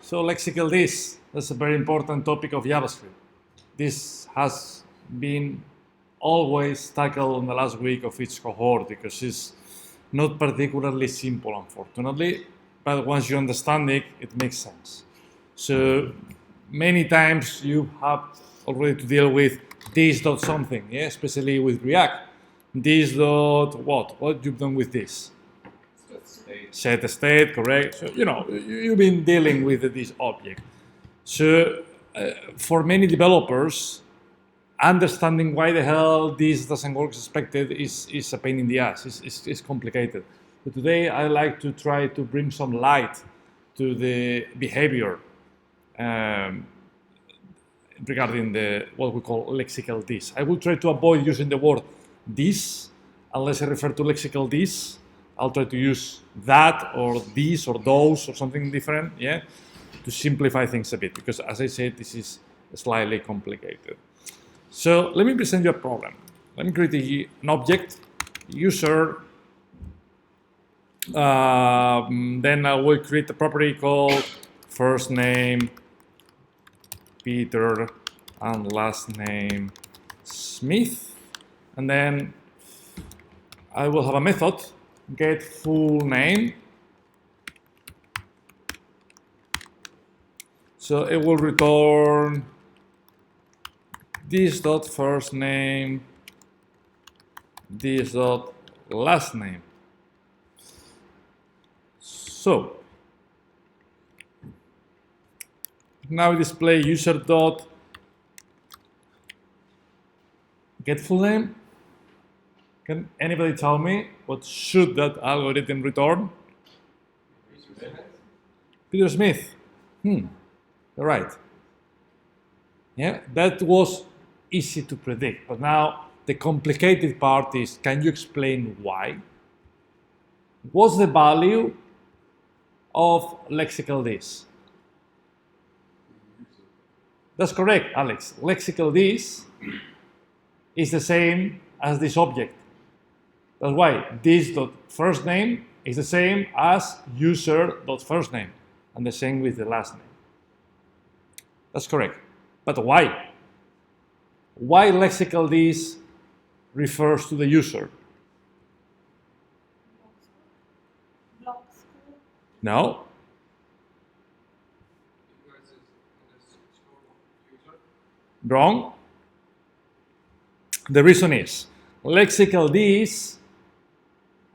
So lexical this, that's a very important topic of JavaScript. This has been always tackled in the last week of each cohort because it's not particularly simple, unfortunately, but once you understand it, it makes sense. So many times you have already to deal with this dot something, yeah, especially with React. This dot what? What you've done with this? Set state, correct. So you've been dealing with this object. So for many developers, understanding why the hell this doesn't work as expected is a pain in the ass. It's complicated. But today I like to try to bring some light to the behavior regarding what we call lexical this. I will try to avoid using the word this unless I refer to lexical this. I'll try to use that or these or those or something different, yeah, to simplify things a bit because, as I said, this is slightly complicated. So let me present you a problem. Let me create an object, user. Then I will create a property called first name Peter and last name Smith. And then I will have a method get full name. So it will return this dot first name, this dot last name. So now we display user dot get full name. Can anybody tell me what should that algorithm return? Peter Smith. You're right. Yeah, that was easy to predict. But now the complicated part is, can you explain why? What's the value of lexical this? That's correct, Alex. Lexical this is the same as this object. That's why this dot first name is the same as user dot first name, and the same with the last name. That's correct. But why? Why lexical this refers to the user? No. Wrong. The reason is lexical this,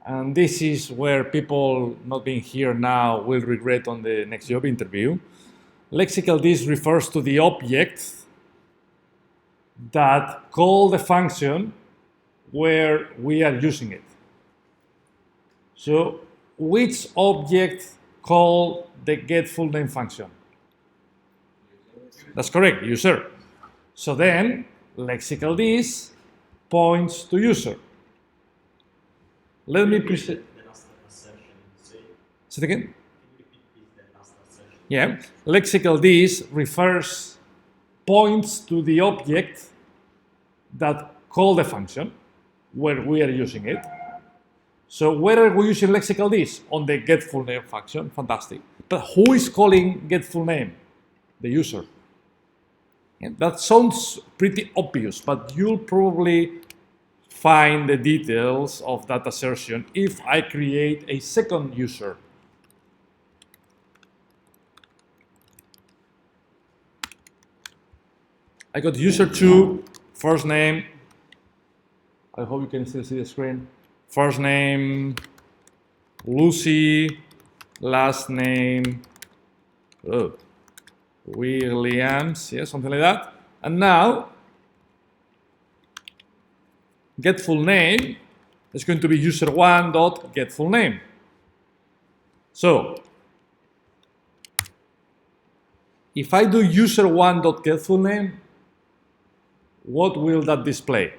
and this is where people not being here now will regret on the next job interview. Lexical this refers to the object that call the function where we are using it. So which object call the get full name function? That's correct, user. So then lexical this points to user. Let me present. Say it again. Yeah, lexical this points to the object that call the function where we are using it. So where are we using lexical this? On the get full name function. Fantastic. But who is calling get full name? The user. Yeah, that sounds pretty obvious, but you'll probably find the details of that assertion if I create a second user. I got user2, first name. I hope you can still see the screen. First name Lucy, last name Williams, yeah, something like that. And now get full name is going to be user1 dot get full name. So if I do user1 dot get full name, what will that display?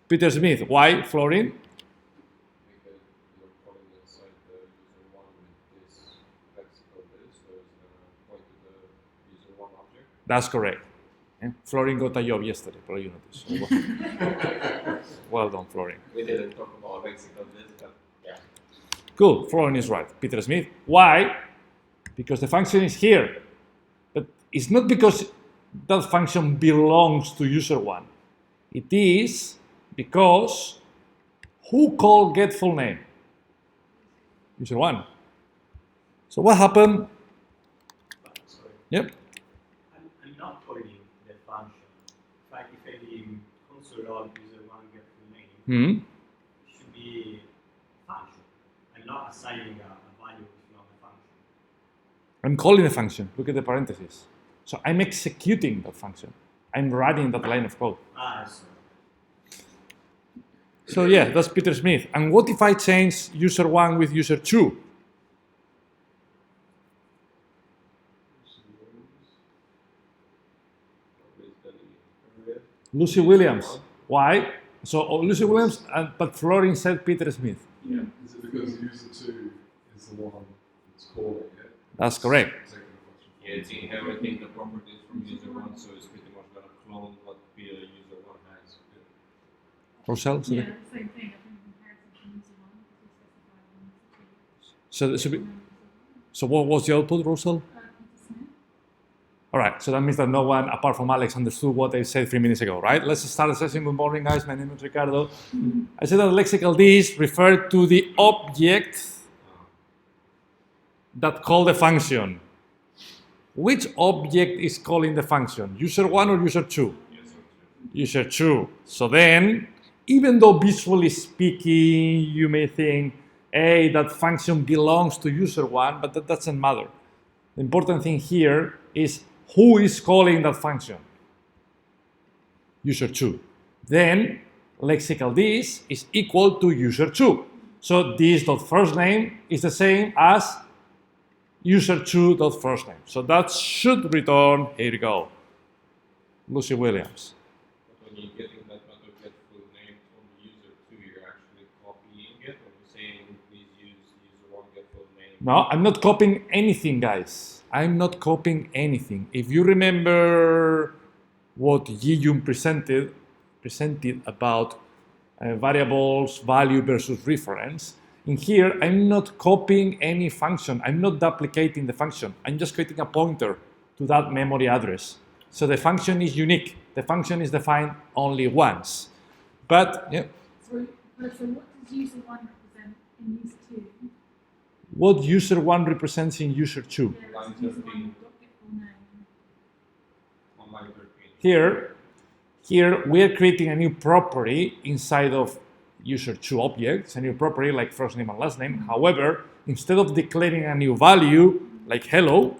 Peter Smith. Why, Florin? Because you're calling inside the user1 with this lexical this, so it's going to point to the user1 object. That's correct. Yeah? Florin got a job yesterday, probably you noticed. Well done, Florin. We didn't talk about lexical this, but yeah. Cool, Florian is right. Peter Smith. Why? Because the function is here. But it's not because that function belongs to user one. It is because who called get full name? User one. So what happened? Sorry. Yep. I'm not calling the function. Like if I console log user one get full name, Hmm. it should be a function. I'm not assigning a value if not a function. I'm calling a function. Look at the parentheses. So I'm executing that function. I'm writing that line of code. Sorry. So yeah, that's Peter Smith. And what if I change user one with user two? Lucy Williams. Why? So Lucy Williams, but Florian said Peter Smith. Yeah. Is it because user 2 is the one that's calling it? That's correct. Yeah, it's inheriting the properties from user 1, so it's pretty much going to clone what user 1 has. Rochelle? Yeah, same thing. I think comparison from user one because we specified one So, so what was the output, Rochelle? All right, so that means that no one apart from Alex understood what I said 3 minutes ago, right? Let's start the session. Good morning, guys. My name is Ricardo. I said that lexical this referred to the object that called the function. Which object is calling the function? User one or user two? User two. So then, even though visually speaking, you may think, hey, that function belongs to user one, but that doesn't matter. The important thing here is who is calling that function? User 2. Then lexical this is equal to user 2. So this.firstName is the same as user2.firstName. So that should return, here we go, Lucy Williams. But when you're getting that method get full name from user 2, you're actually copying it, or you're saying please use user 1 get full name? No, I'm not copying anything, guys. I'm not copying anything. If you remember what Yi-Jun presented about variables, value versus reference, in here, I'm not copying any function. I'm not duplicating the function. I'm just creating a pointer to that memory address. So the function is unique. The function is defined only once. But, yeah. So what does user one represent in user two? What user one represents in user two? Yeah, Line it's user 13. one dot get full name. On line 13. Here we are creating a new property inside of user two objects, a new property like first name and last name. However, instead of declaring a new value like hello,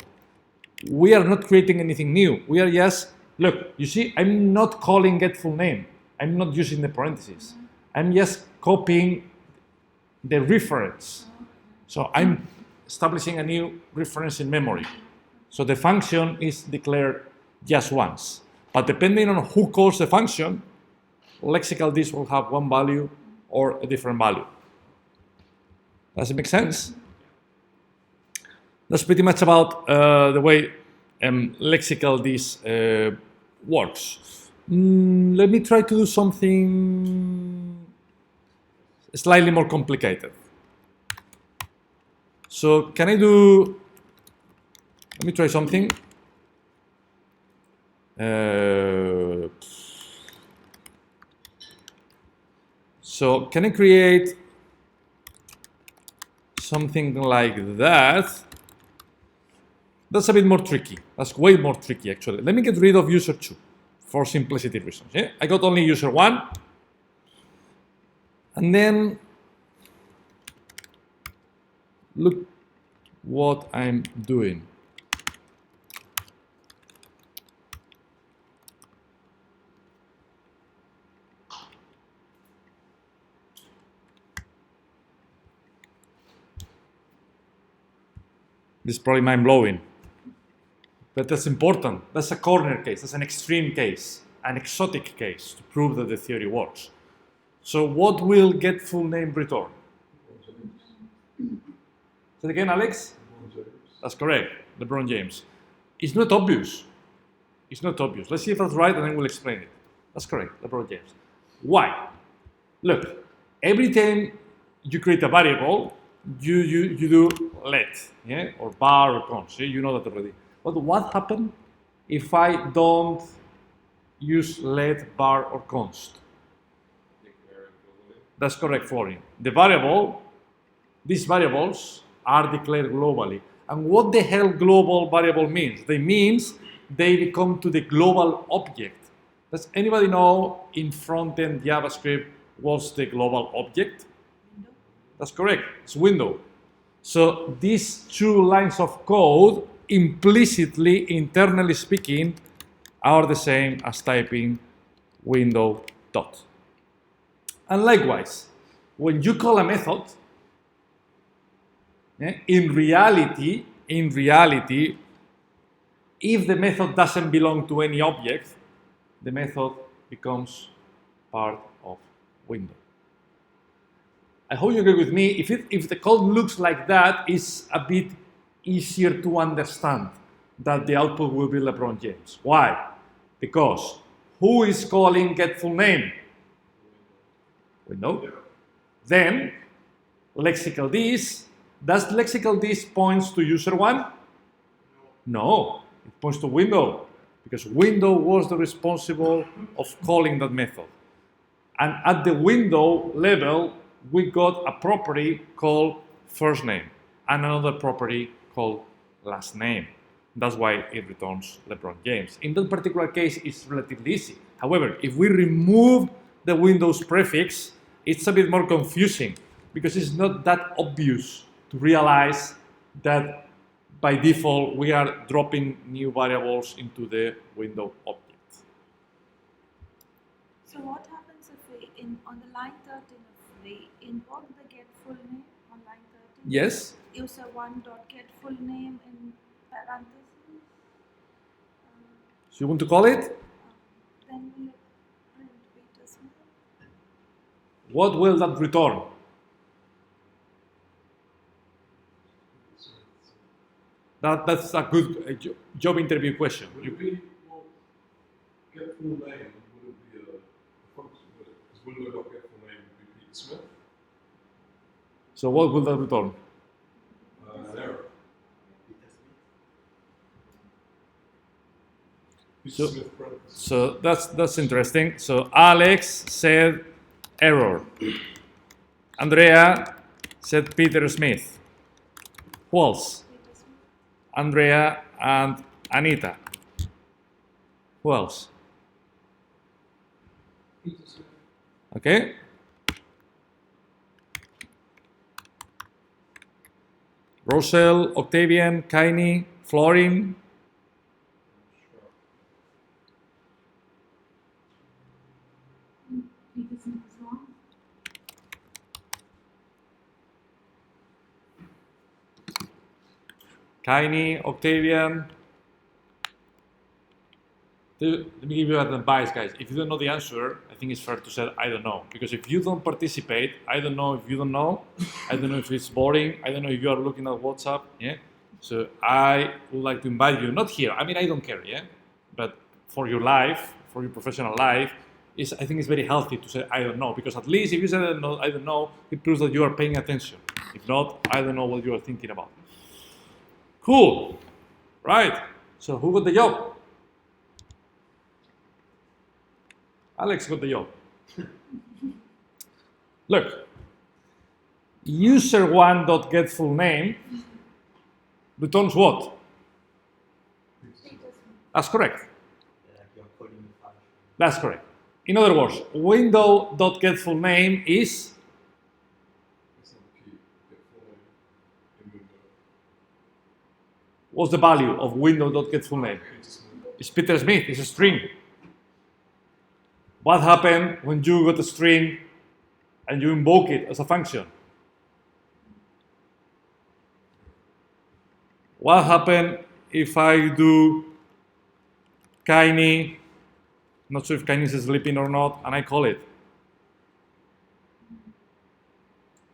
we are not creating anything new. We are just, look, you see, I'm not calling get full name. I'm not using the parentheses. I'm just copying the reference. So I'm establishing a new reference in memory. So the function is declared just once. But depending on who calls the function, lexical this will have one value or a different value. Does it make sense? That's pretty much about the way lexical this works. Let me try to do something slightly more complicated. So can I do, let me try something. So can I create something like that? That's a bit more tricky. That's way more tricky actually. Let me get rid of user 2 for simplicity reasons. Yeah? I got only user 1. And then look what I'm doing. This is probably mind-blowing, but that's important. That's a corner case. That's an extreme case, an exotic case to prove that the theory works. So what will get full name return? Say it again, Alex? That's correct, LeBron James. It's not obvious. It's not obvious. Let's see if that's right and then we'll explain it. That's correct, LeBron James. Why? Look, every time you create a variable, you do let, yeah, or bar or const. Yeah? You know that already. But what happens if I don't use let, bar, or const? Declaring globally. That's correct, Florian. These variables are declared globally. And what the hell global variable means? They means they become to the global object. Does anybody know in front-end JavaScript what's the global object? Window. That's correct, it's window. So these two lines of code, implicitly, internally speaking, are the same as typing window dot. And likewise, when you call a method, in reality, if the method doesn't belong to any object, the method becomes part of window. I hope you agree with me. If the code looks like that, it's a bit easier to understand that the output will be LeBron James. Why? Because who is calling get full name? Window. Then lexical this. Does lexical this points to user one? No, it points to window because window was the responsible of calling that method. And at the window level, we got a property called first name and another property called last name. That's why it returns LeBron James. In that particular case, it's relatively easy. However, if we remove the Windows prefix, it's a bit more confusing because it's not that obvious to realize that by default we are dropping new variables into the window object. So what happens if we, on the line 13, if we invoke the get full name on line 13? Yes? User one dot get full name in parentheses. So you want to call it? Then we'll print Peter Smith. What will that return? That's a good job interview question. Would it be, well, get full name wouldn't be a function, would it? Because window.get full name would be Peter Smith. So what will that return? An error. Peter Smith. Peter So- Smith parentheses. So that's interesting. So Alex said error. Andrea said Peter Smith. Who else? Peter Smith. Andrea and Anita. Who else? Peter Smith. Okay. Rosel, Octavian, Kaini, Florin. Peter Smith as well. Kaini, Octavian. Let me give you an advice, guys. If you don't know the answer, I think it's fair to say I don't know. Because if you don't participate, I don't know if you don't know. I don't know if it's boring. I don't know if you are looking at WhatsApp. Yeah. So I would like to invite you, not here. I mean, I don't care. Yeah. But for your life, for your professional life, I think it's very healthy to say I don't know. Because at least if you say I don't know, it proves that you are paying attention. If not, I don't know what you are thinking about. Cool. Right. So who got the job? Alex got the job. Look, user1.getFullName returns what? Peter Smith. That's correct. Like you're calling the function. That's correct. In other words, window.getFullName is That's not the key. Get full name in window. what's the value of window.getFullName? Peter Smith. It's Peter Smith. It's a string. What happened when you got a string and you invoke it as a function? What happened if I do Kaini, not sure if Kaini is sleeping or not, and I call it?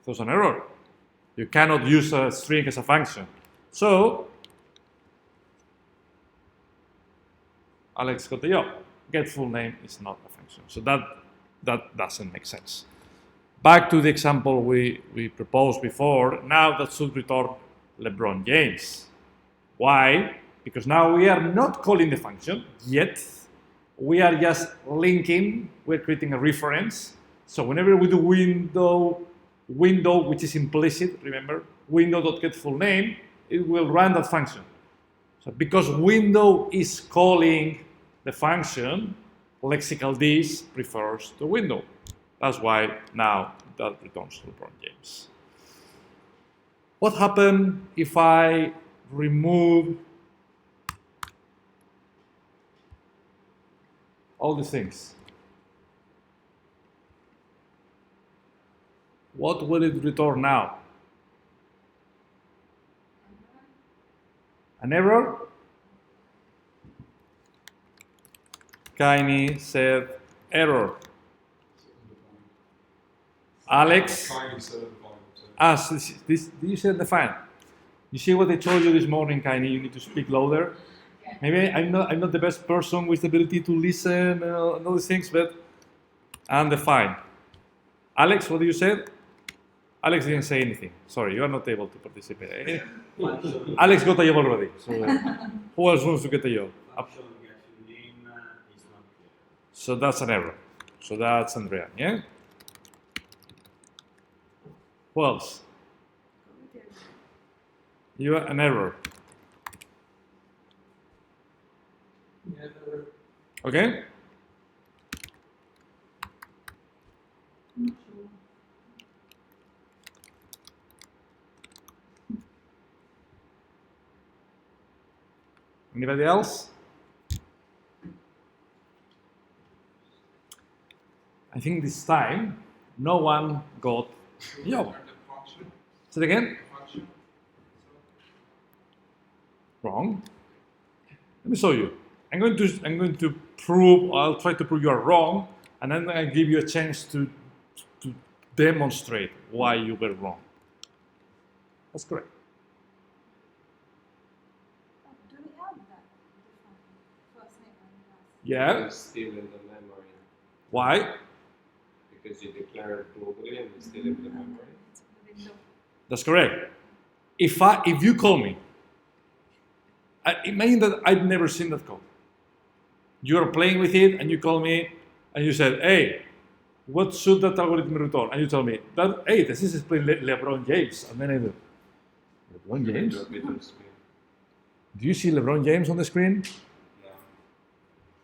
There's an error. You cannot use a string as a function. So, Alex got the job. Get full name is not a function. So that doesn't make sense. back to the example we proposed before, now that should return LeBron James. Why? Because now we are not calling the function yet. We are just linking, we're creating a reference. So whenever we do window, which is implicit, remember, window.getFullName, it will run that function. So because window is calling the function, lexical this refers to window. That's why now that returns LeBron James. What happens if I remove all these things? What will it return now? An error? Kaini said error. Alex? Kind said defined. This you said define. You see what I told you this morning, Kaini? You need to speak louder. Maybe I'm not the best person with the ability to listen and all these things, but I'm defined. Alex, what did you say? Alex didn't say anything. Sorry, you are not able to participate. Alex got a job already. So who else wants to get a job? Function get name is not clear. So that's an error. So that's Andrea, yeah? Who else? You are an error. Okay? Anybody else? I think this time no one got yo. Say it again? Wrong. Let me show you. I'm going to prove. I'll try to prove you are wrong, and then I give you a chance to demonstrate why you were wrong. That's correct. Do we have that defined? First name and last Yeah. It's still in the memory Why? because you declare it globally and it's still in the memory. name? It's the window. That's correct. If you call me, imagine that I've never seen that code. You're playing with it and you call me and you said, hey, what should that algorithm return? And you tell me, that, hey, this is LeBron James. And then I do, LeBron James? Do a bit of spin. Do you see LeBron James on the screen? No,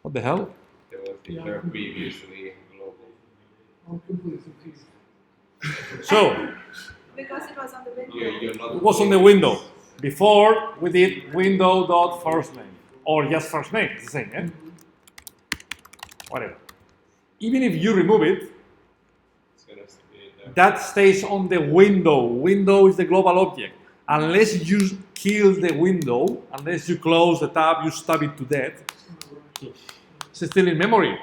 What the hell? there was declared previously global. I'm completely confused. So, Because it was on the window. You're not it was on the window. Before, we did window.firstName. Or just first name, it's the same, yeah? Whatever. Even if you remove it, It's gonna stay there. that stays on the window. Window is the global object. Unless you kill the window, unless you close the tab, you stab it to death, it's still in memory.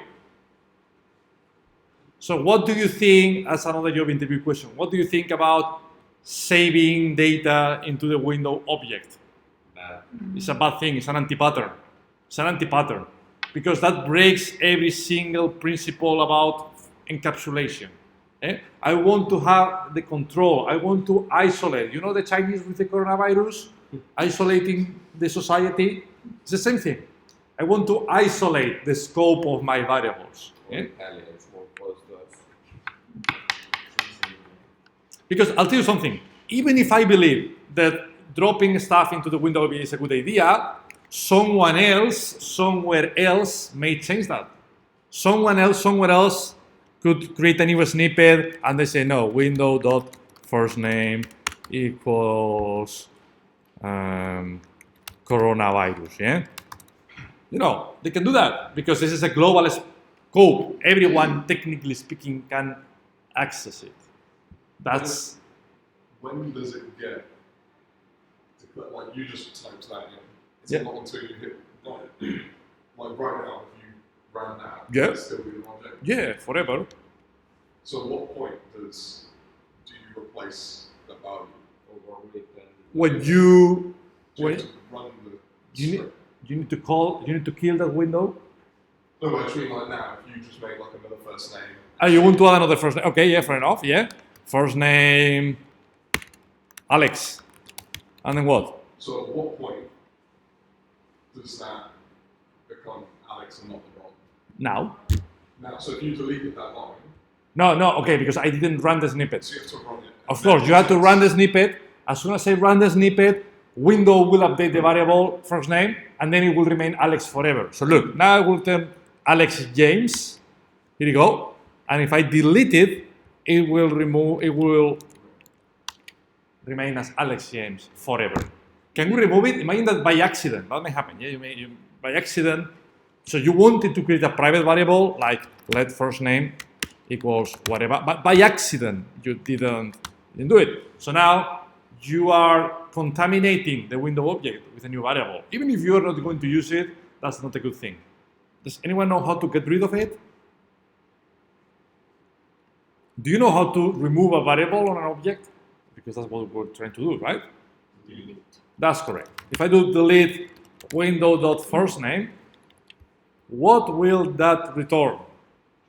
So what do you think, as another job interview question, what do you think about saving data into the window object? Bad. It's a bad thing, it's an anti-pattern. It's an anti-pattern because that breaks every single principle about encapsulation. I want to have the control, I want to isolate. You know the Chinese with the coronavirus? Isolating the society? It's the same thing. I want to isolate the scope of my variables. Or Italian, it's more close to us. Because I'll tell you something, even if I believe that dropping stuff into the window is a good idea, someone else, somewhere else may change that. Someone else, somewhere else could create a new snippet and they say, no, window.firstName equals coronavirus, yeah? You know, they can do that because this is a global scope. Everyone, technically speaking, can access it. That's When does it get like you just typed that in? It's Yeah. not until you hit like right now if you ran that, Yeah. it'd still be the object. yeah, forever. So at what point do you replace the value? Over with and When you Do you when have to run the you need, script? you need to kill that window. No, but I mean like now, if you just made like another first name You want to add another first name? Okay, yeah, fair enough. Yeah, first name Alex, and then what? So at what point does that become Alex and not the Rob? Now? Now, so if you deleted that line, No, okay, because I didn't run the snippet. so you have to run it. Of course, you have to run the snippet. As soon as I run the snippet, window will update the variable first name, and then it will remain Alex forever. So look, now I will turn Alex James. Here you go. And if I delete it, it will remain as Alex James forever. Can we remove it? Imagine that by accident. That may happen. Yeah, by accident. So you wanted to create a private variable like let first name equals whatever, but by accident you didn't do it. So now you are contaminating the window object with a new variable. Even if you are not going to use it, that's not a good thing. Does anyone know how to get rid of it? Do you know how to remove a variable on an object? Because that's what we're trying to do, right? Delete. That's correct. If I do delete window.firstName, what will that return?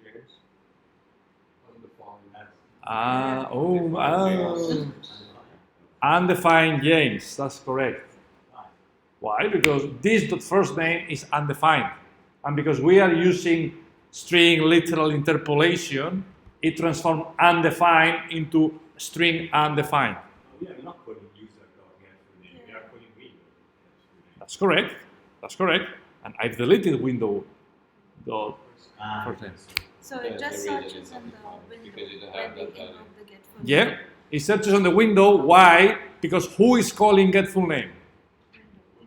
James. Undefined. Undefined James. That's correct. Why? Because this.firstName is undefined. And because we are using string literal interpolation, it transforms undefined into string undefined. We are not calling user.getFullName. We are calling window. That's correct. That's correct. And I've deleted window.firstName. So it just searches on the window Because it when have we that value. invoke the get full Yeah, name. it searches on the window. Why? Because who is calling get full name?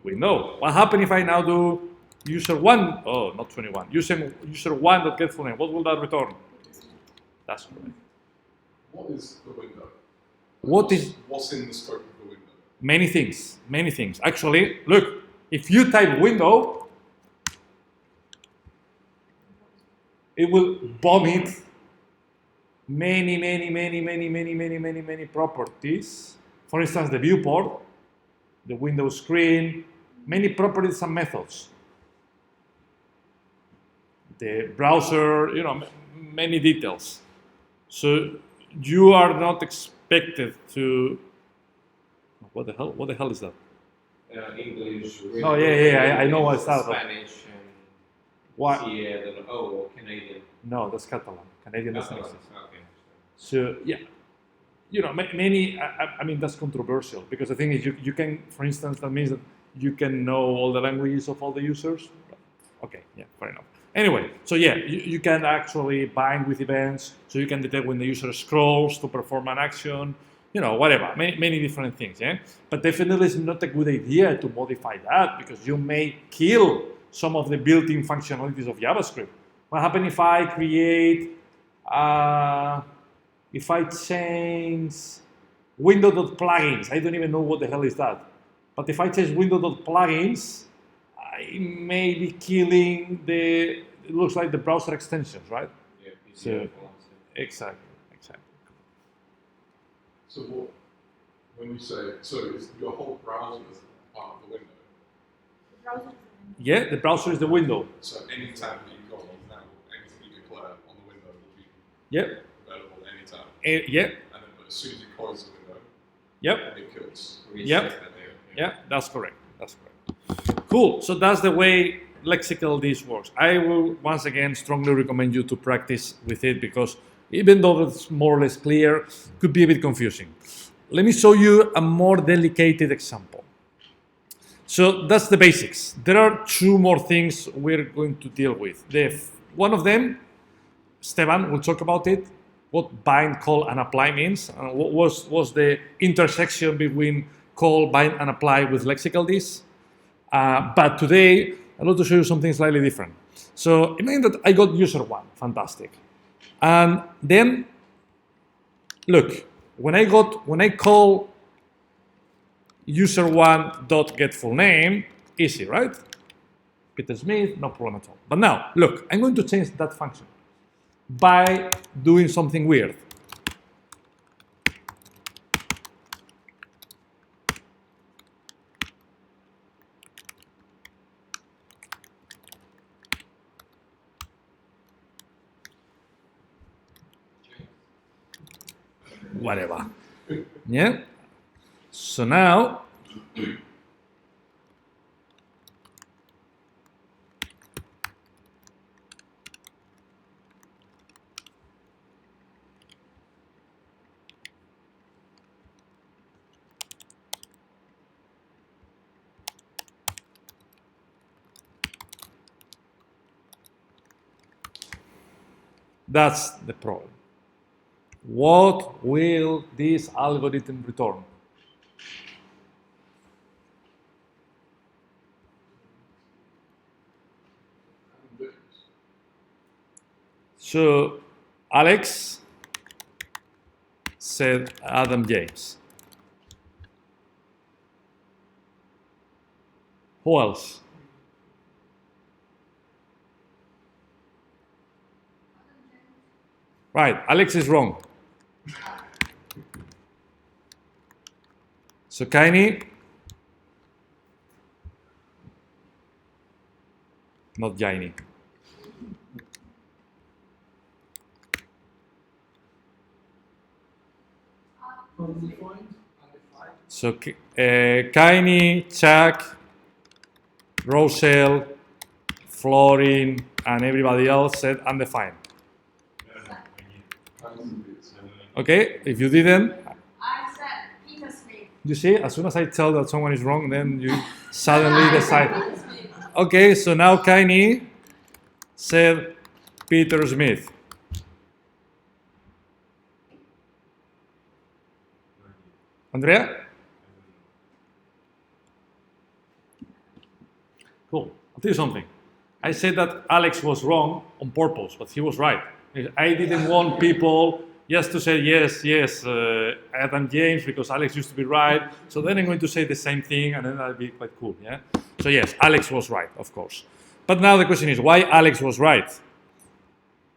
Window. What happens if I now do user1? Oh, not 21. User1.get full name. What will that return? That's correct. What is the window? What's in the scope of the window? Many things. Many things. Actually, look, if you type window, it will vomit many properties. For instance, the viewport, the window screen, many properties and methods. The browser, many details. So you are not expected to. What the hell is that? English. Oh, yeah, I know what's that. Spanish and Why? Canadian. No, that's Catalan. Canadian doesn't Catalan. exist. Okay. So yeah, many. I mean, that's controversial because the thing is, you can, for instance, that means that you can know all the languages of all the users. Okay, yeah, fair enough. Anyway, so yeah, you can actually bind with events, so you can detect when the user scrolls to perform an action, whatever, many different things, yeah? But definitely it's not a good idea to modify that because you may kill some of the built-in functionalities of JavaScript. What happens if I create, if I change window.plugins? I don't even know what the hell is that. But if I change window.plugins, I may be killing it looks like the browser extensions, right? Yeah, So, exactly. So when you say, so is your whole browser is part of the window? The browser is the window. Yeah, the browser is the window. So any tab that you go on now, anything you declare on the window will be Yep. available at any time. Yep. And then as soon as you close the window, Yep. it kills. Yep. Yeah, that's correct. Cool. So that's the way lexical this works. I will once again strongly recommend you to practice with it because even though it's more or less clear, it could be a bit confusing. Let me show you a more delicate example. So that's the basics. There are two more things we're going to deal with. One of them, Esteban will talk about it, what bind, call, and apply means, and what was the intersection between call, bind, and apply with lexical this. But today, I'd like to show you something slightly different. So imagine that I got user one, fantastic. And then, look, when I call user1.getFullName, easy, right? Peter Smith, no problem at all. But now, look, I'm going to change that function by doing something weird. whatever. Yeah. So now, that's the problem. What will this algorithm return? So Alex said Adam James. Who else? Right, Alex is wrong. So Kaini, not Jaini. So Kaini, Chuck, Roselle, Florin, and everybody else said undefined. Okay, if you didn't, I said Peter Smith. you see, as soon as I tell that someone is wrong, then you suddenly decide. Okay, so now Kaini said Peter Smith. Andrea? Cool. I'll tell you something. I said that Alex was wrong on purpose, but he was right. I didn't want people just to say yes, Adam James, because Alex used to be right. So then I'm going to say the same thing, and then that'll be quite cool, yeah? So yes, Alex was right, of course. But now the question is, why Alex was right?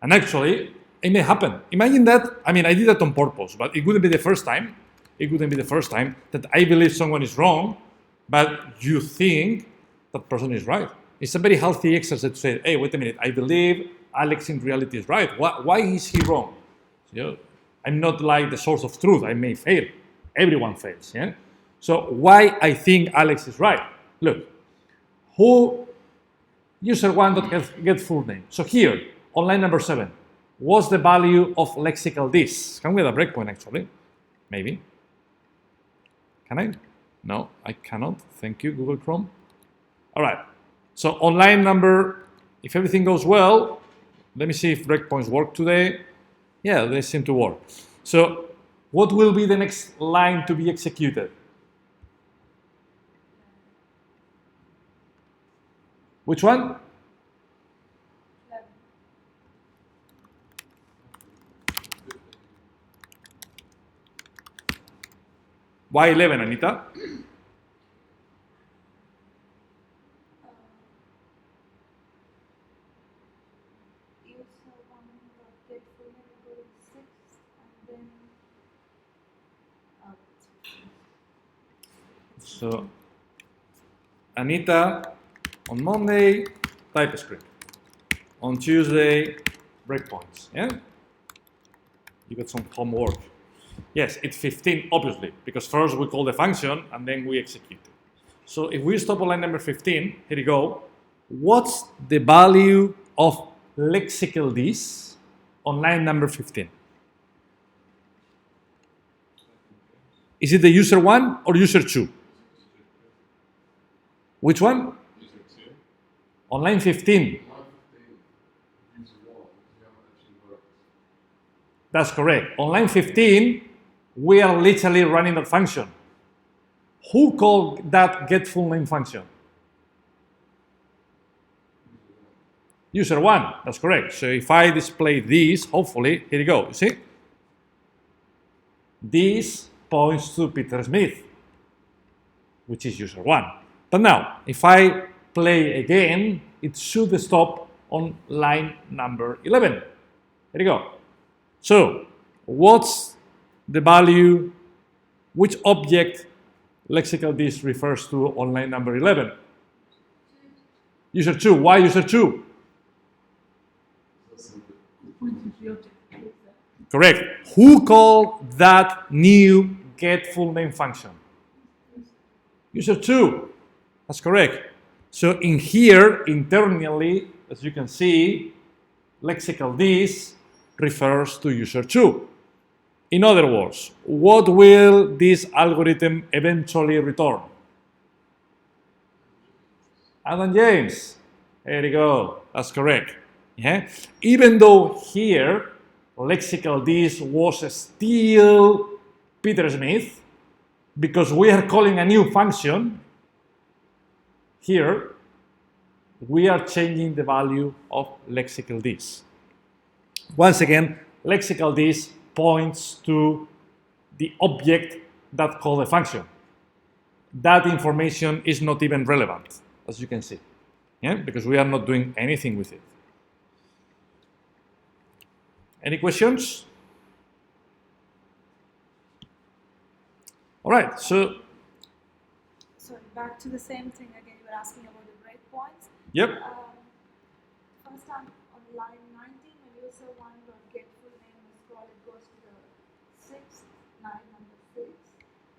And actually, it may happen. Imagine that, I mean, I did that on purpose, but it wouldn't be the first time. It wouldn't be the first time that I believe someone is wrong, but you think that person is right. It's a very healthy exercise to say, hey, wait a minute, I believe Alex in reality is right. Why is he wrong? You know, I'm not like the source of truth. I may fail. Everyone fails. Yeah. So why I think Alex is right? Look, who user one dot get full name. So here on line number 7, what's the value of lexical this? Can we have a breakpoint actually? Maybe. Can I? No, I cannot. Thank you, Google Chrome. All right. So on line number, if everything goes well, let me see if breakpoints work today. Yeah, they seem to work. So what will be the next line to be executed? Which one? Why 11, Anita? So Anita on Monday, TypeScript. On Tuesday, breakpoints. Yeah? You got some homework. Yes, it's 15, obviously, because first we call the function and then we execute it. So if we stop on line number 15, here you go. What's the value of lexical this on line number 15? Is it the user 1 or user 2? Which one? On line 15. That's correct. On line 15, we are literally running that function. Who called that get full name function? User 1, that's correct. So if I display this, hopefully, here you go, you see? This points to Peter Smith, which is user 1. But now, if I play again, it should stop on line number 11. Here you go. So, what's the value, which object lexical this refers to on line number 11? User 2. Why user 2? Correct. Who called that new get full name function? User2. That's correct. So in here, internally, as you can see, lexical this refers to user2. In other words, what will this algorithm eventually return? Adam James. There you go. That's correct. Yeah. Even though here lexical this was still Peter Smith, because we are calling a new function here, we are changing the value of lexical this. Once again, lexical this points to the object that calls the function. That information is not even relevant, as you can see, yeah? Because we are not doing anything with it. Any questions? All right, so back to the same thing again. You were asking about the breakpoints. yep. First time on line 19, when user 1 get full name is called, it goes to the 6th line number 6.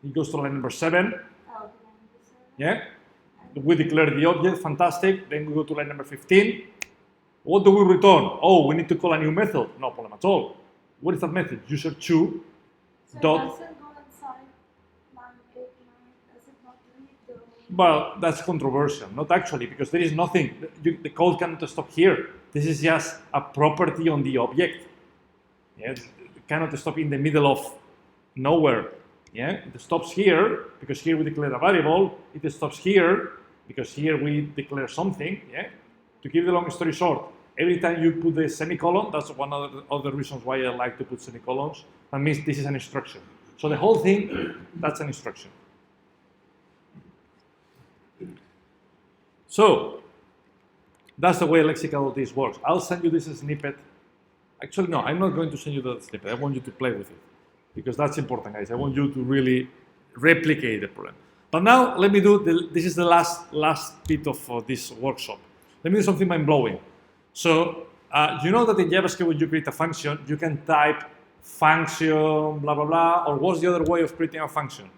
It goes to line number 7. To line number 7. Yeah. We declare the object, fantastic. Then we go to line number 15. What do we return? Oh, we need to call a new method. No problem at all. What is that method? User2 So dot. it doesn't go inside line 8, 9. Does it not read the... Well, that's controversial. Not actually, because there is nothing. The code cannot stop here. This is just a property on the object. Yeah, it cannot stop in the middle of nowhere. Yeah, it stops here because here we declare a variable. It stops here because here we declare something. Yeah. To keep the long story short, every time you put the semicolon, that's one of the other reasons why I like to put semicolons. That means this is an instruction. So the whole thing, that's an instruction. So that's the way lexical this works. I'll send you this snippet. Actually, no, I'm not going to send you the snippet. I want you to play with it because that's important, guys. I want you to really replicate the problem. But now let me do, this is the last bit of this workshop. Let me do something mind-blowing. So you know that in JavaScript, when you create a function, you can type function, blah, blah, blah, or what's the other way of creating a function?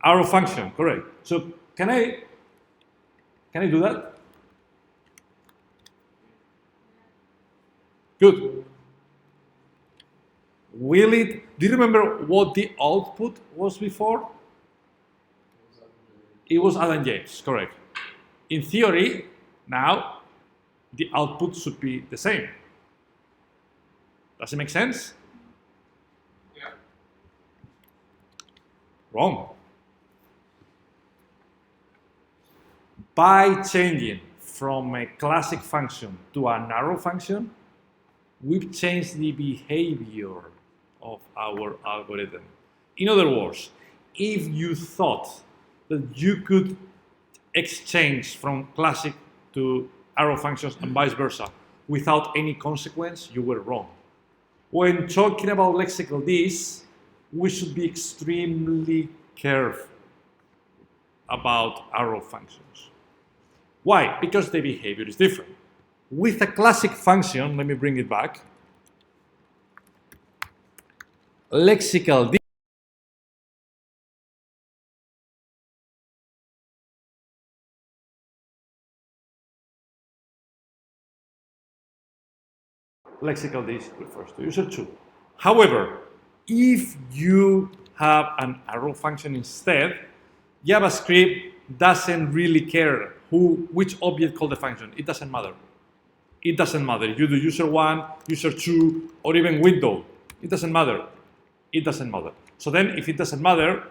Arrow function, correct. So can I do that? Good. Will it, do you remember what the output was before? It was Adam James, correct. In theory, now, the output should be the same. Does it make sense? Yeah. Wrong. By changing from a classic function to an arrow function, we've changed the behavior of our algorithm. In other words, if you thought that you could exchange from classic to arrow functions and vice versa without any consequence, you were wrong. When talking about lexical this, we should be extremely careful about arrow functions. Why? Because the behavior is different. With a classic function, let me bring it back. Lexical this lexical this refers to user2. However, if you have an arrow function instead, JavaScript doesn't really care which object called the function. It doesn't matter. It doesn't matter. You do user1, user2, or even window. It doesn't matter. It doesn't matter. So then, if it doesn't matter,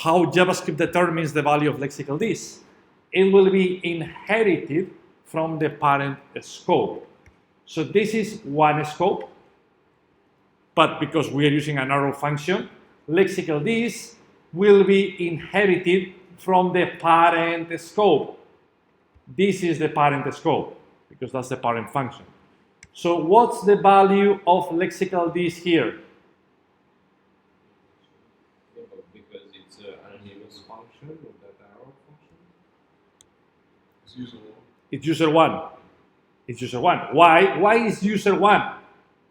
how JavaScript determines the value of lexical this? It will be inherited from the parent scope. So this is one scope, but because we are using an arrow function, lexical this will be inherited from the parent scope. This is the parent scope, because that's the parent function. So what's the value of lexical this here? Yeah, but because it's an anonymous function of that arrow function. It's user one. It's user1. It's user1. Why? Why is user1?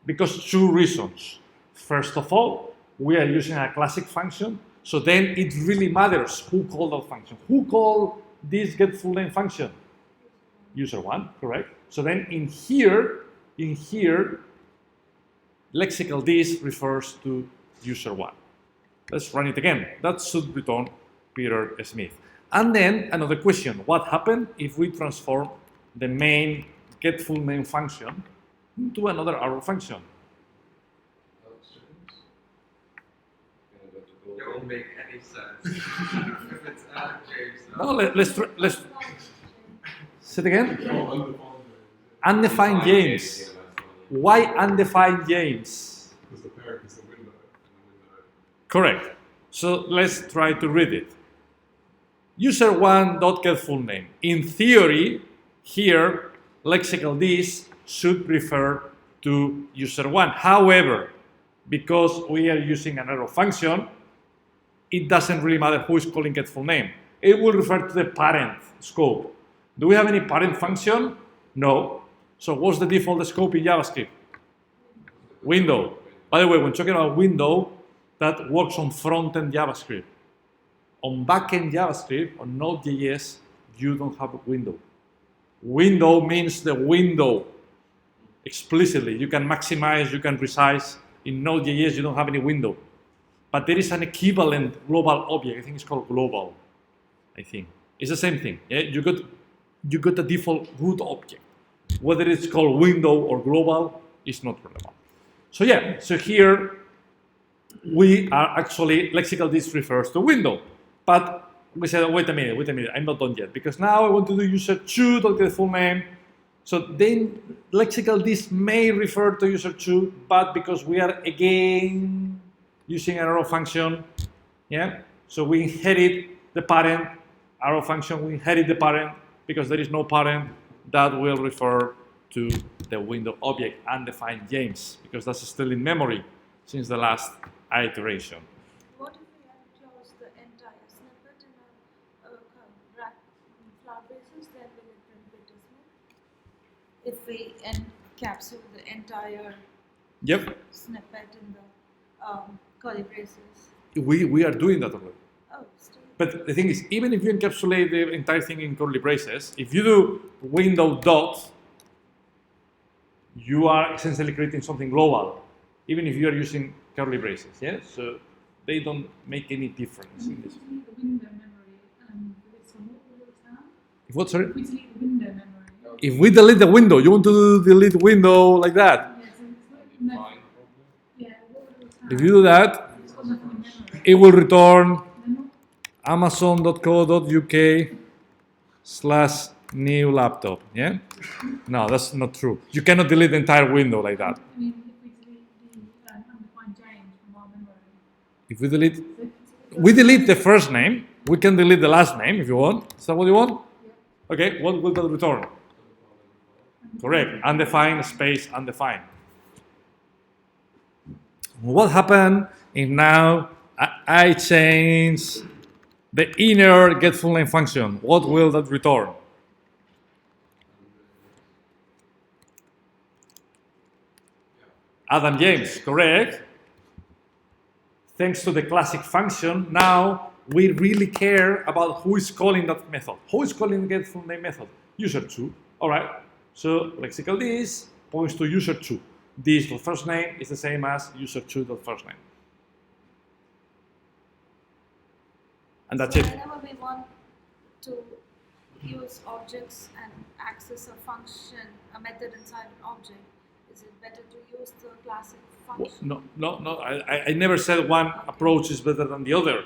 Because two reasons. First of all, we are using a classic function, so then it really matters who called that function. Who called this getFullName function? User1, correct? So then in here, lexical this refers to user1. Let's run it again. That should return Peter Smith. And then another question, what happened if we transform the main getFullName function into another arrow function? It won't make any sense. If it's James. No, let's say it again. Oh, Undefined James. Why undefined James? because the parent is the window, and the window. Correct. So let's try to read it. User1.getFullName. In theory, here, lexical this should refer to user1. However, because we are using an arrow function, it doesn't really matter who is calling getFullName. It will refer to the parent scope. Do we have any parent function? No. So what's the default scope in JavaScript? Window. By the way, when talking about window, that works on front-end JavaScript. On back-end JavaScript, on Node.js, you don't have a window. Window means the window explicitly. You can maximize, you can resize. In Node.js, you don't have any window. But there is an equivalent global object. I think it's called global. I think it's the same thing. Yeah? You got the default root object. Whether it's called window or global is not relevant. So yeah, so here we are actually lexical this refers to window. But we said, wait a minute, I'm not done yet, because now I want to do user2.getFullName. So then lexical this may refer to user2, but because we are again using an arrow function, yeah, so we inherit the parent arrow function, we inherit the parent because there is no parent, that will refer to the window object undefined James, because that's still in memory since the last iteration. What if we enclose the entire snippet in a flower basis, then will it print Peter Smith? If we encapsulate the entire Yep, snippet in the curly braces. we are doing that already. Oh, still. But the thing is, even if you encapsulate the entire thing in curly braces, if you do window dot, you are essentially creating something global, even if you are using curly braces. Yeah, so they don't make any difference in this. If we delete the window memory for this one, what will it sound? If what, sorry? If we delete the window memory. If we delete the window, you want to delete window like that. Yeah, so it's not, Fine, yeah, what will it sound? If you do that, It's got nothing in memory. it will return Then what? amazon.co.uk/new laptop. Yeah? No, that's not true. You cannot delete the entire window like that. I mean, if we delete the undefined James from our memory. If we delete, So we delete the first name. We can delete the last name if you want. Is that what you want? Okay. What will that return? Correct. Undefined space undefined. What happened if now I change the inner getFullName function? What will that return? Adam James, correct. Thanks to the classic function, now we really care about who is calling that method. Who is calling the getFullName method? User2. All right. So lexical this points to user2. This the first name is the same as user2.firstname. And that's So it. whenever we want to use objects and access a function, a method inside an object, is it better to use the classic function? No. I never said one approach is better than the other.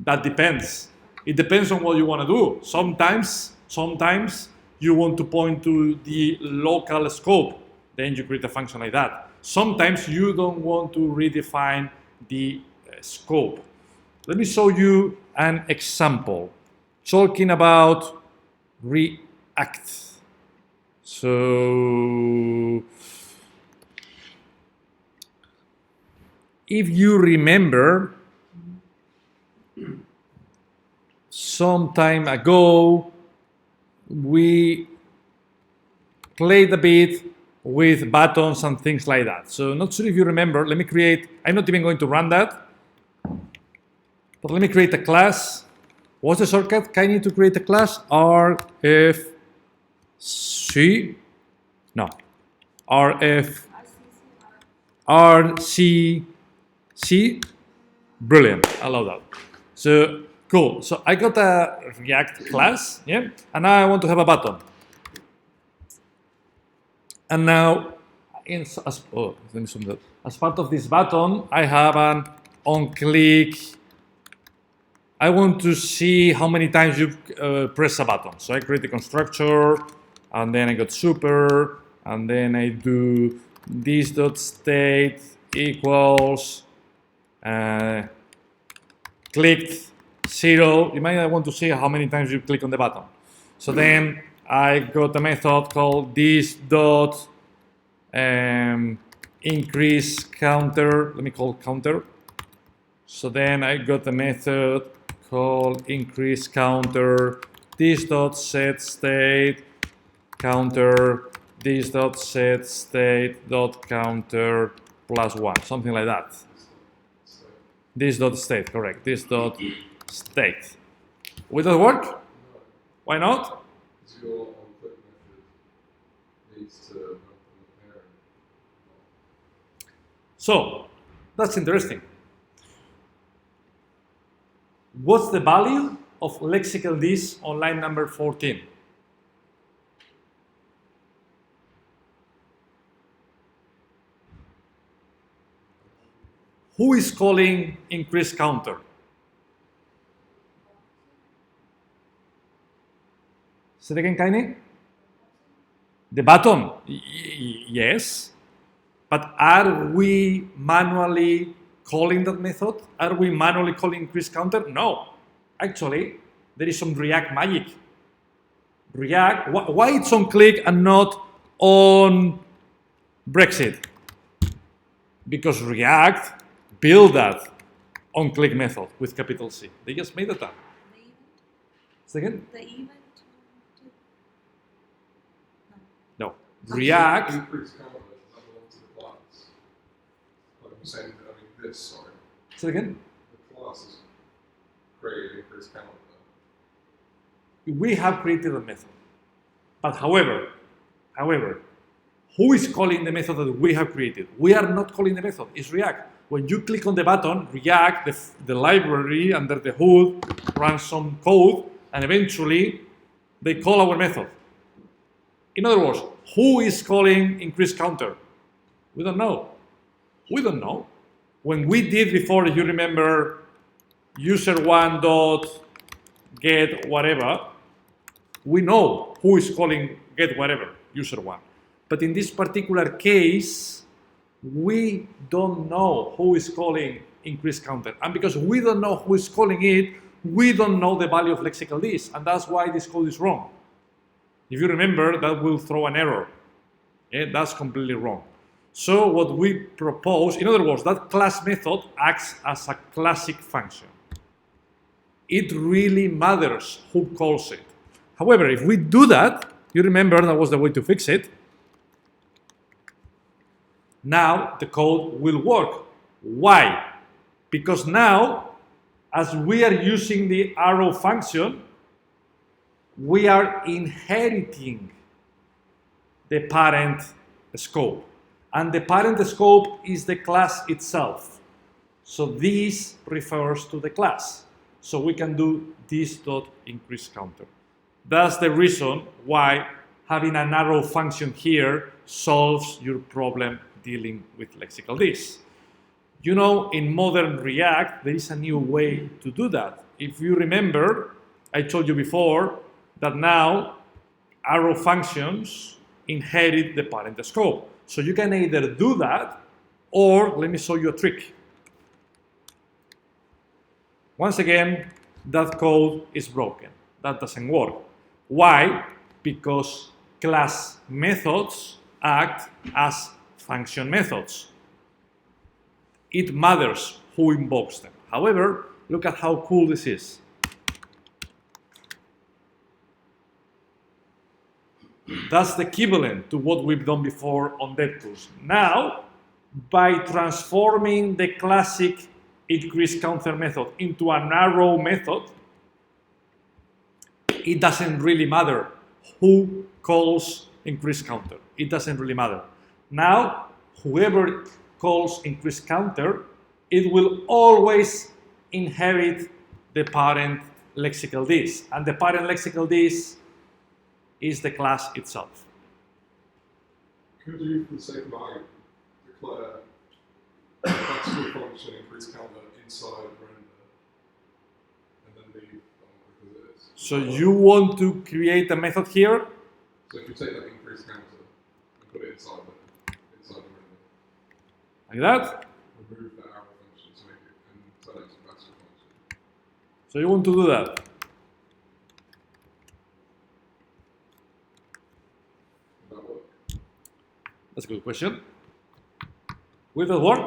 That depends. It depends on what you want to do. Sometimes you want to point to the local scope. Then you create a function like that. Sometimes you don't want to redefine the scope. Let me show you an example. Talking about React. So, if you remember, some time ago, we played a bit with buttons and things like that. So not sure if you remember, let me create, I'm not even going to run that, but let me create a class. What's the shortcut? I need to create a class RFC, no, RCC, brilliant, I love that. So cool, so I got a React class, yeah, and now I want to have a button. And now, as part of this button, I have an on-click. I want to see how many times you press a button. So I create a constructor, and then I got super, and then I do this.state equals clicked 0. You might want to see how many times you click on the button. So then I got a method called this.increase counter. Let me call counter. So then I got a method called increase counter, this.set state counter, this.set state dot counter +1, something like that. This.state, correct. This.state. Will that work? Why not? Because your on-click method needs to help the parent. So that's interesting. What's the value of lexical this on line number 14? Who is calling increase counter? Say it again, Kaine? The button? Yes. But are we manually calling that method? Are we manually calling increase counter? No. Actually, there is some React magic. React, why it's on click and not on Brexit? Because React built that on click method with capital C. They just made it up. The event? Second? The event? No. React. Increase counter doesn't belong to the class. Like I'm saying, I mean this, sorry. Say it again? The class is created increase counter. We have created a method. But however, who is calling the method that we have created? We are not calling the method, it's React. When you click on the button, React, the library under the hood, runs some code, and eventually they call our method. In other words, who is calling increase counter? We don't know. We don't know. When we did before, if you remember, user1 dot get whatever, we know who is calling get whatever, user1. But in this particular case, we don't know who is calling increase counter. And because we don't know who is calling it, we don't know the value of lexical this. And that's why this code is wrong. If you remember, that will throw an error. Yeah, that's completely wrong. So what we propose, in other words, that class method acts as a classic function. It really matters who calls it. However, if we do that, you remember that was the way to fix it. Now the code will work. Why? Because now, as we are using the arrow function, we are inheriting the parent scope. And the parent scope is the class itself. So this refers to the class. So we can do this.increase counter. That's the reason why having an arrow function here solves your problem dealing with lexical this. You know, in modern React, there is a new way to do that. If you remember, I told you before that now arrow functions inherit the parent scope. So you can either do that, or let me show you a trick. Once again, that code is broken. That doesn't work. Why? Because class methods act as function methods. It matters who invokes them. However, look at how cool this is. That's the equivalent to what we've done before on DevTools. Now, by transforming the classic increase counter method into an arrow method, it doesn't really matter who calls increase counter. It doesn't really matter. Now, whoever calls increase counter, it will always inherit the parent lexical this. And the parent lexical this is the class itself. Could you, for the sake of argument, declare a classical function increase counter inside render and then leave because it is? So you want to create a method here? So if you take that increase counter and put it inside the render, Like that? remove that arrow function to make it and turn it into a classical function. So you want to do that. Would that work? That's a good question. Will that work?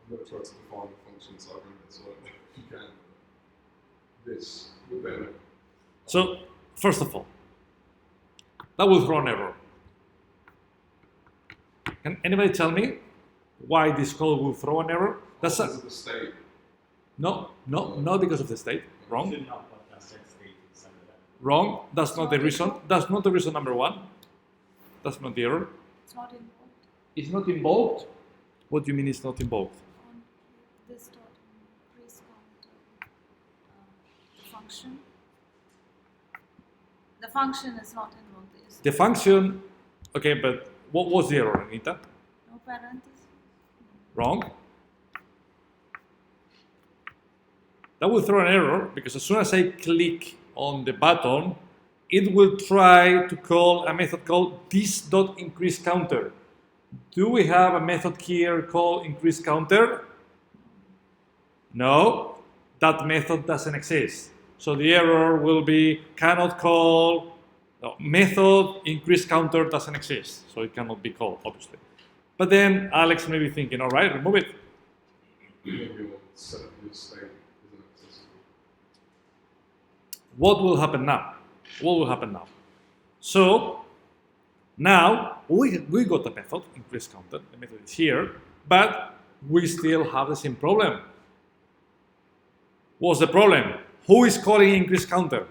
I'm going to try to define the function inside render, so I don't know if you can. This would then. So, first of all, that will throw an error. Can anybody tell me why this code will throw an error? That's Because of the state. no, not because of the state. Wrong. Should not put a set state inside of that. Wrong. That's not the reason. That's not the reason number one. That's not the error. It's not involved It's not invoked. What do you mean it's not invoked? on this dot increase counter the function. The function is not invoked. Is The function, okay, but what was the error, Anita? no parenthesis. Wrong. That will throw an error because as soon as I click on the button, it will try to call a method called this.increaseCounter. Do we have a method here called increaseCounter? No, that method doesn't exist. So the error will be cannot call, no, method increaseCounter doesn't exist. So it cannot be called, obviously. But then Alex may be thinking, all right, remove it. Maybe your set your state isn't accessible. What will happen now? What will happen now? So now we got the method increase counter. The method is here, but we still have the same problem. What's the problem? Who is calling increase counter?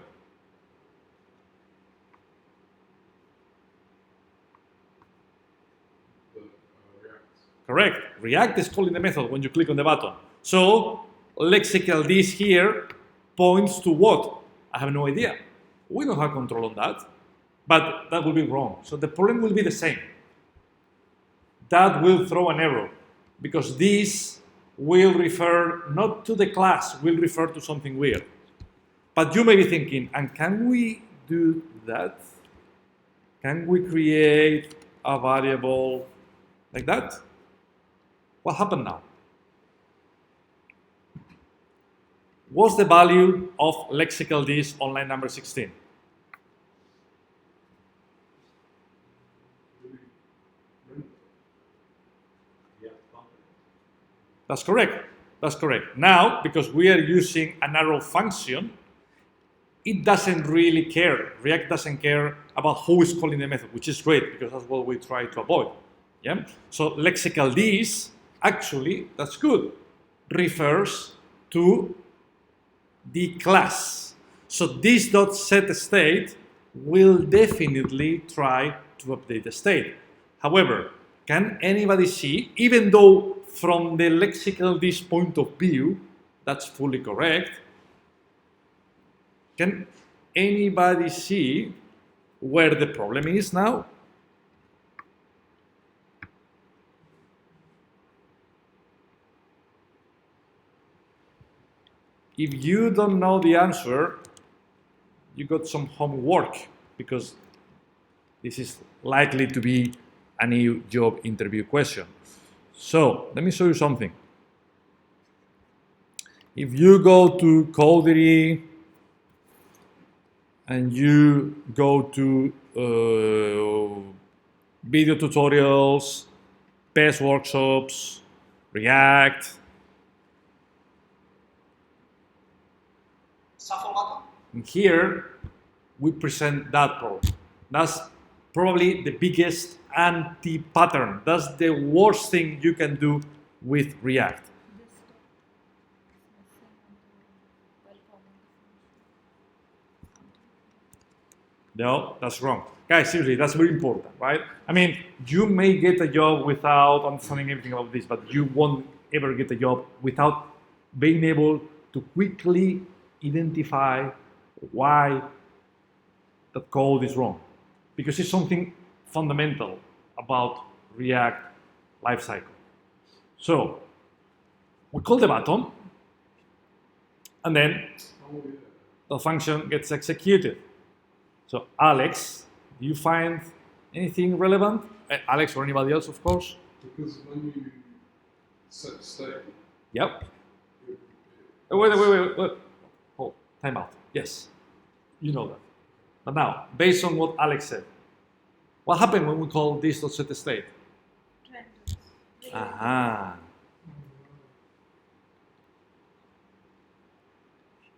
React. Correct. React is calling the method when you click on the button. So lexical this here points to what? I have no idea. We don't have control on that, but that will be wrong. So the problem will be the same. That will throw an error because this will refer not to the class, will refer to something weird. But you may be thinking, and can we do that? Can we create a variable like that? What happened now? What's the value of lexical this on line number 16? That's correct. That's correct. Now, because we are using an arrow function, it doesn't really care. React doesn't care about who is calling the method, which is great because that's what we try to avoid. Yeah. So lexical this, actually, that's good, refers to the class. So this dot set state will definitely try to update the state. However, can anybody see, even though from the lexical this point of view, that's fully correct, can anybody see where the problem is now? If you don't know the answer, you got some homework because this is likely to be a new job interview question. So let me show you something. If you go to Codery and you go to video tutorials, best workshops, React. Shuffle button? And here, we present that problem. That's probably the biggest anti-pattern. That's the worst thing you can do with React. This step is missing while calling the function. No, that's wrong. Guys, seriously, that's very important, right? I mean, you may get a job without understanding everything about this, but you won't ever get a job without being able to quickly identify why that code is wrong. Because it's something fundamental about React lifecycle. So, we call the button, and then Oh yeah. the function gets executed. So, Alex, do you find anything relevant? Alex or anybody else, of course? Because when you set state, Yep. it, Wait. Oh, time out. Yes, you know that. But now, based on what Alex said, what happened when we call this.setState? Renders. Aha.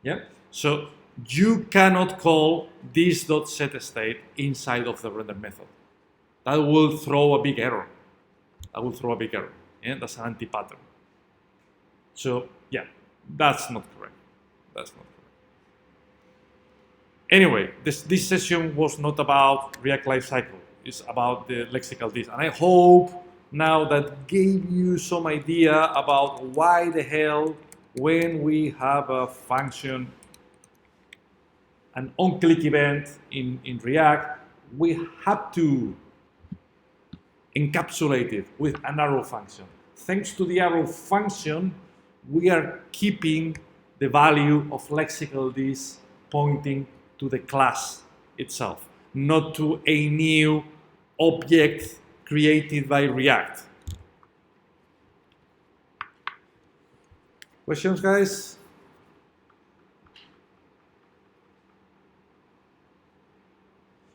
Yep. So you cannot call this.setState inside of the render method. That will throw a big error. Yeah, that's an anti-pattern. So yeah, that's not correct. Anyway, this session was not about React Lifecycle. It's about the lexical this. And I hope now that gave you some idea about why the hell when we have a function, an on-click event in React, we have to encapsulate it with an arrow function. Thanks to the arrow function, we are keeping the value of lexical this pointing to the class itself, not to a new object created by React. Questions, guys?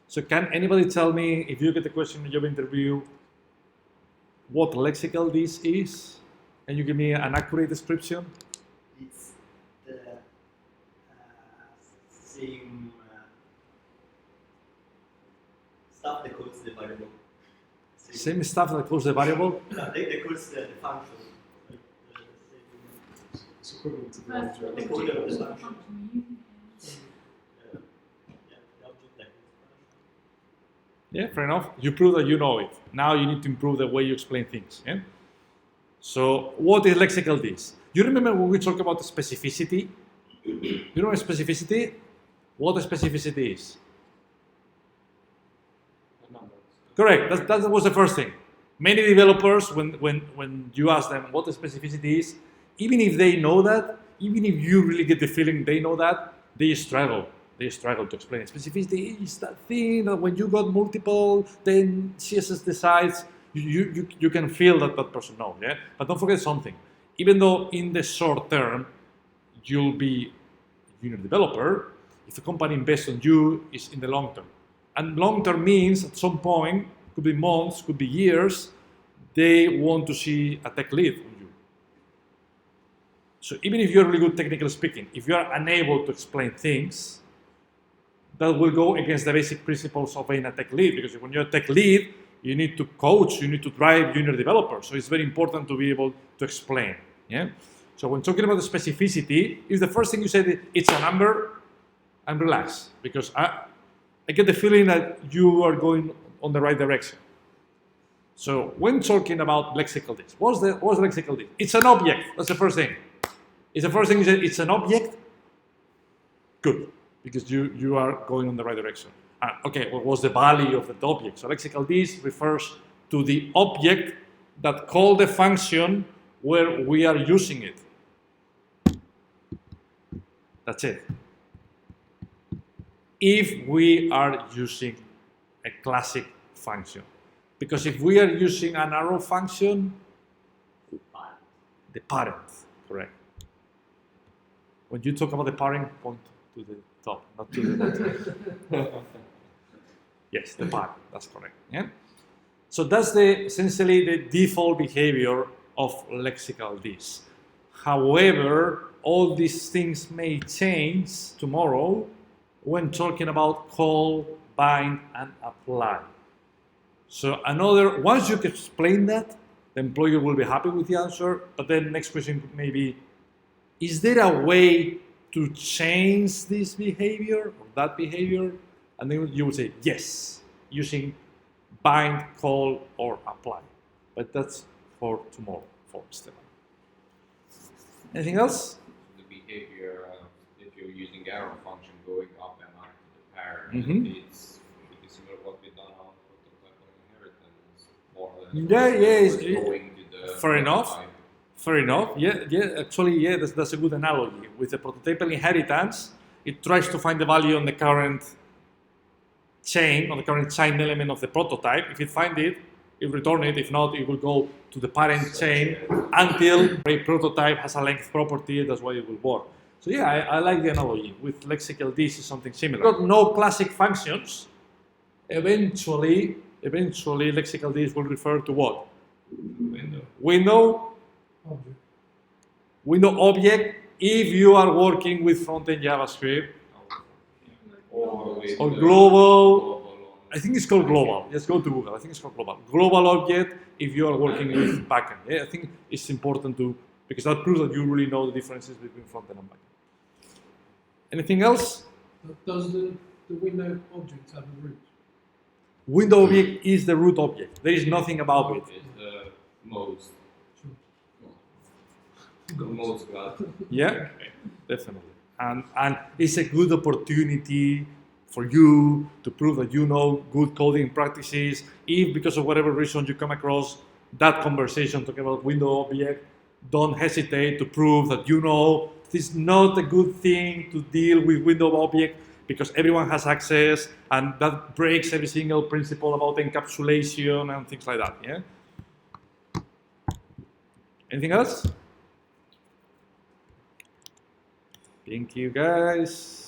So can anybody tell me, if you get a question in a job interview, what lexical this is? Can you give me an accurate description? It's the same stuff that codes the variable. Same stuff that calls the variable? No, they codes the function. Like, it's equivalent to the First, object. The code of the what function. function you're using is. the object that codes Yeah, fair enough. You prove that you know it. Now you need to improve the way you explain things. Yeah? So what is lexical this? You remember when we talked about specificity? You know specificity? What the specificity is? A number. Correct. That was the first thing. Many developers, when you ask them what the specificity is, even if they know that, even if you really get the feeling they know that, they struggle. They struggle to explain it. Specificity is that thing that when you got multiple, then CSS decides, you can feel that that person knows. Yeah? But don't forget something. Even though in the short term, you'll be a junior developer, if a company invests on you, it's in the long term. And long term means at some point, could be months, could be years, they want to see a tech lead on you. So even if you're really good technically speaking, if you are unable to explain things, that will go against the basic principles of being a tech lead, because when you're a tech lead, you need to coach, you need to drive junior developers. So it's very important to be able to explain. Yeah. So when talking about the specificity, if the first thing you said it's a number, I'm relaxed because I get the feeling that you are going on the right direction. So when talking about lexical this, what's lexical this? It's an object. That's the first thing. It's the first thing you said. It's an object. Good, because you are going on the right direction. Okay, what was the value of the object? So lexical this refers to the object that call the function where we are using it. That's it. If we are using a classic function. Because if we are using an arrow function, the parent, correct. When you talk about the parent, point to the top, not to the bottom. Yes, the parent, that's correct. Yeah? So that's essentially the default behavior of lexical this. However, all these things may change tomorrow when talking about call, bind, and apply. So once you can explain that, the employer will be happy with the answer, but then next question may be, is there a way to change this behavior or that behavior? And then you will say yes, using bind, call, or apply. But that's for tomorrow, for Stefan. Anything else? The behavior, if you're using arrow function going up and up to the parent, Mhm. it's pretty similar to what we've done on prototype inheritance, more or less. Yeah, It's it's- going to the fair enough. prototype. Fair enough. Actually, that's a good analogy. With the prototypal inheritance, it tries to find the value on the current chain, on the current chain element of the prototype. If it finds it, it returns it. If not, it will go to the parent chain until a prototype has a length property. That's why it will work. So yeah, I like the analogy. With lexical, this is something similar. Got no classic functions. Eventually, lexical this will refer to what? Window. Window object if you are working with front-end JavaScript Or with or the global. on- I think it's called global. Just go to Google. I think it's called global. Global object if you are working with backend. Yeah, I think it's important to, because that proves that you really know the differences between front-end and backend. Anything else? Does the window object have a root? Window object is the root object. There is nothing about it. is the most Sure. most glad. Yeah, definitely. And it's a good opportunity for you to prove that you know good coding practices. If because of whatever reason you come across that conversation talking about window object, don't hesitate to prove that you know it's not a good thing to deal with window object because everyone has access and that breaks every single principle about encapsulation and things like that. Yeah. Anything else? Thank you, guys.